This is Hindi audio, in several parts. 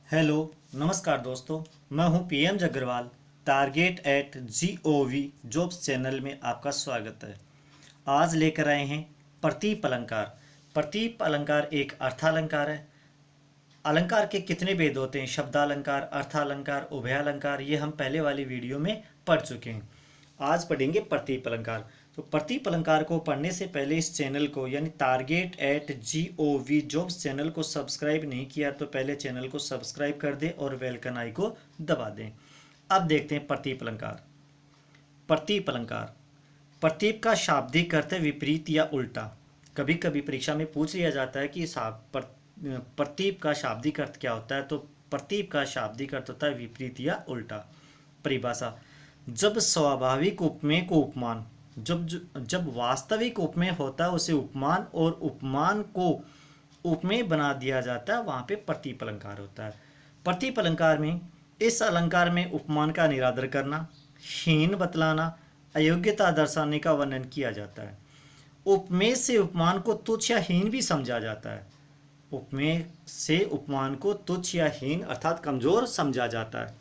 हेलो नमस्कार दोस्तों। मैं हूं PM Jagrawal. Target at gov jobs channel में आपका स्वागत है। आज लेकर आए हैं प्रतीप अलंकार। प्रतीप अलंकार एक अर्थालंकार है। अलंकार के कितने भेद होते हैं? शब्दालंकार, अर्थालंकार, उभयालंकार, ये हम पहले वाली वीडियो में पढ़ चुके हैं। आज पढ़ेंगे प्रतीप अलंकार। तो प्रतीप अलंकार को पढ़ने से पहले इस चैनल को यानी target at gov jobs channel को सब्सक्राइब नहीं किया तो पहले चैनल को सब्सक्राइब कर दें और बेल का आइकन को दबा दें। अब देखते हैं प्रतीप अलंकार। प्रतीप अलंकार, प्रतीप का शाब्दिक अर्थ है विपरीत या उल्टा। कभी कभी परीक्षा में पूछ लिया जाता है कि प्रतीप का शाब्दिक अर्थ क्या होता है। तो प्रतीप का शाब्दिक अर्थ होता है विपरीत या उल्टा। परिभाषा: जब स्वाभाविक उपमेय को उपमान, जब वास्तविक उपमेय होता है उसे उपमान और उपमान को उपमेय बना दिया जाता है, वहां पे प्रतीप अलंकार होता है। प्रतीप अलंकार में इस अलंकार में उपमान का निरादर करना, हीन बतलाना, अयोग्यता दर्शाने का वर्णन किया जाता है। उपमेय से उपमान को तुच्छ या हीन भी समझा जाता है। उपमेय से उपमान को तुच्छ या हीन अर्थात कमजोर समझा जाता है।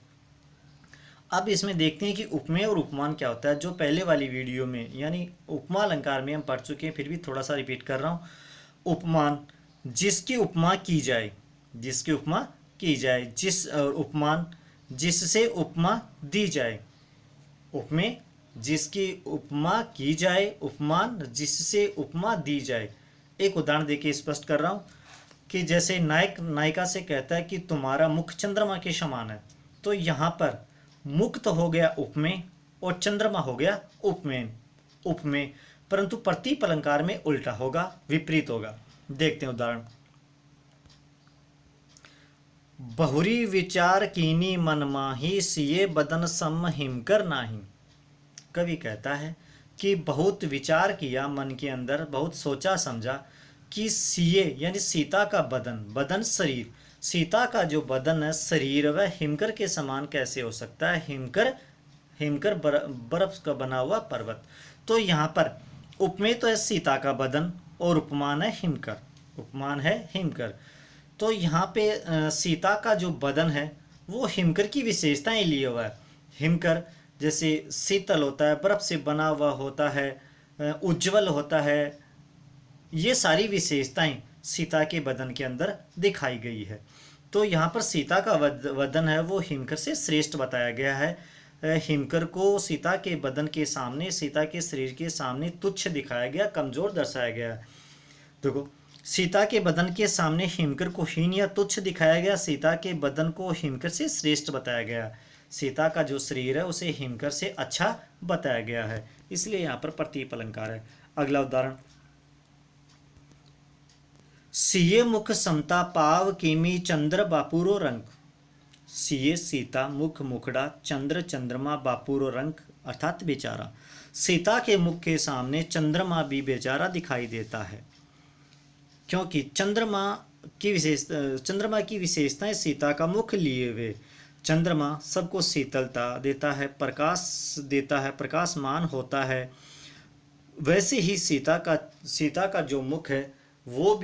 अब इसमें देखते हैं कि उपमेय और उपमान क्या होता है। जो पहले वाली वीडियो में यानी उपमा अलंकार में हम पढ़ चुके हैं, फिर भी थोड़ा सा रिपीट कर रहा हूँ। उपमान, जिसकी उपमा की जाए, जिसकी उपमा की जाए, उपमान, जिससे उपमा दी जाए। उपमेय, जिसकी उपमा की जाए, उपमान, जिससे उपमा दी जाए। एक उदाहरण देके स्पष्ट कर रहा हूँ कि जैसे नायक नायिका से कहता है कि तुम्हारा मुख चंद्रमा के समान है। तो यहाँ पर मुख तो हो गया उपमेय और चंद्रमा हो गया उपमेय उपमेय परंतु प्रतीप अलंकार में उल्टा होगा, विपरीत होगा। देखते हैं उदाहरण। बहुरी विचार कीनी मन माही, सिए बदन सम हिमकर नाही। कवि कहता है कि बहुत विचार किया मन के अंदर, बहुत सोचा समझा कि सीए यानी सीता का बदन, बदन शरीर, सीता का जो बदन है शरीर वह हिमकर के समान कैसे हो सकता है। हिमकर, हिमकर बर्फ का बना हुआ पर्वत। तो यहाँ पर उपमेय तो है सीता का बदन और उपमान है हिमकर, उपमान है हिमकर। तो यहाँ पे सीता का जो बदन है वो हिमकर की विशेषताएं लिए हुआ है। हिमकर जैसे शीतल होता है, बर्फ से बना हुआ होता है, उज्जवल होता है। ये सारी विशेषताएं सीता के बदन के अंदर दिखाई गई है। तो यहाँ पर सीता का वदन है वो हिमकर से श्रेष्ठ बताया गया है। हिमकर को सीता के बदन के सामने, सीता के शरीर के सामने तुच्छ दिखाया गया, कमजोर दर्शाया गया है। देखो, सीता के बदन के सामने हिमकर को हीन या तुच्छ दिखाया गया, सीता के बदन को हिमकर से श्रेष्ठ बताया गया। सीता का जो शरीर है उसे हिमकर से अच्छा बताया गया है, इसलिए यहाँ पर प्रतीप अलंकार है। अगला उदाहरण। सिए मुख समता पाव किमी चंद्र बापुरो रंग। सिए सीता, मुख मुखड़ा, चंद्र चंद्रमा, बापुरो रंग अर्थात बेचारा। सीता के मुख के सामने चंद्रमा भी बेचारा दिखाई देता है, क्योंकि चंद्रमा की विशेषताएं सीता का मुख लिए हुए। चंद्रमा सबको शीतलता देता है, प्रकाश देता है, प्रकाशमान होता है। वैसे ही सीता का जो मुख है वो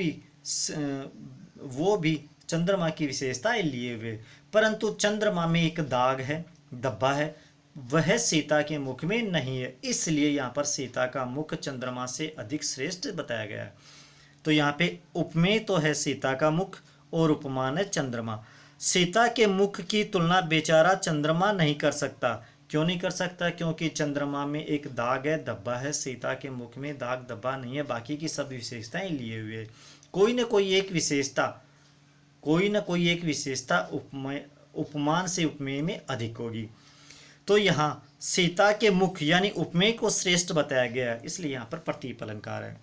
भी चंद्रमा की विशेषताएं लिए हुए। परंतु चंद्रमा में एक दाग है, धब्बा है, वह सीता के मुख में नहीं है, इसलिए यहाँ पर सीता का मुख चंद्रमा से अधिक श्रेष्ठ बताया गया है। तो यहाँ पे उपमेय तो है सीता का मुख और उपमान है चंद्रमा। सीता के मुख की तुलना बेचारा चंद्रमा नहीं कर सकता। क्यों नहीं कर सकता? क्योंकि चंद्रमा में एक दाग है, धब्बा है, सीता के मुख में दाग धब्बा नहीं है, बाकी की सब विशेषताएं लिए हुए। कोई न कोई एक विशेषता, कोई न कोई एक विशेषता उपमान से उपमेय में अधिक होगी। तो यहाँ सीता के मुख यानी उपमेय को श्रेष्ठ बताया गया है, इसलिए यहाँ पर प्रतीप अलंकार है।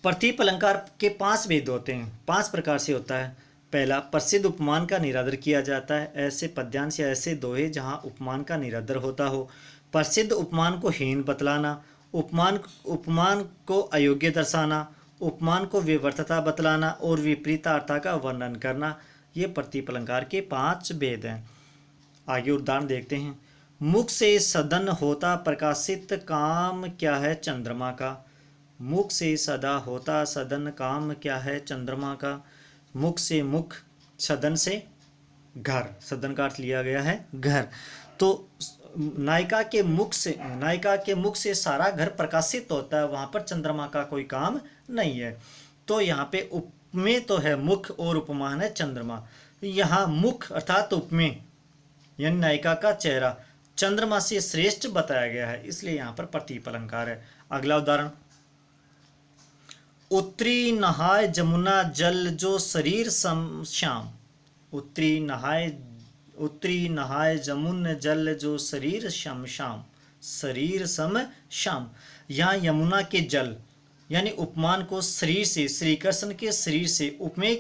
प्रतीप अलंकार के 5 भेद होते हैं, 5 प्रकार से होता है। पहला, प्रसिद्ध उपमान का निरादर किया जाता है। ऐसे पद्यांश या ऐसे दोहे जहाँ उपमान का निरादर होता हो। प्रसिद्ध उपमान को हीन बतलाना, उपमान को अयोग्य दर्शाना, उपमान को विवर्तता बतलाना और विपरीतार्था का वर्णन करना, ये प्रतीप अलंकार के 5 भेद हैं। आगे उदाहरण देखते हैं। मुख से सदन होता प्रकाशित, काम क्या है चंद्रमा का। मुख से सदा होता सदन, काम क्या है चंद्रमा का। मुख से मुख सदन से घर, सदन का अर्थ लिया गया है घर। तो नायिका के मुख से सारा घर प्रकाशित होता है, वहां पर चंद्रमा का कोई काम नहीं है। तो यहाँ पे उपमेय तो है मुख और उपमान है चंद्रमा। यहाँ मुख अर्थात उपमेय यानी नायिका का चेहरा चंद्रमा से श्रेष्ठ बताया गया है, इसलिए यहाँ पर प्रतीप अलंकार है। अगला उदाहरण, उत्तरी नहाय जमुना जल जो शरीर सम श्याम। उत्तरी नहाय जमुन जल जो शरीर सम श्याम, शरीर सम श्याम। यहाँ यमुना के जल यानी उपमान को शरीर से, श्री कृष्ण के शरीर से उपमेय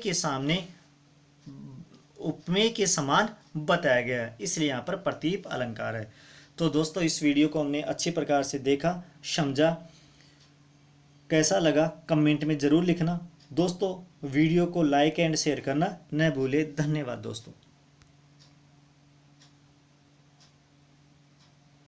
के समान बताया गया है, इसलिए यहाँ पर प्रतीप अलंकार है। तो दोस्तों इस वीडियो को हमने अच्छी प्रकार से देखा, समझा, कैसा लगा कमेंट में ज़रूर लिखना। दोस्तों वीडियो को लाइक एंड शेयर करना न भूले। धन्यवाद दोस्तों।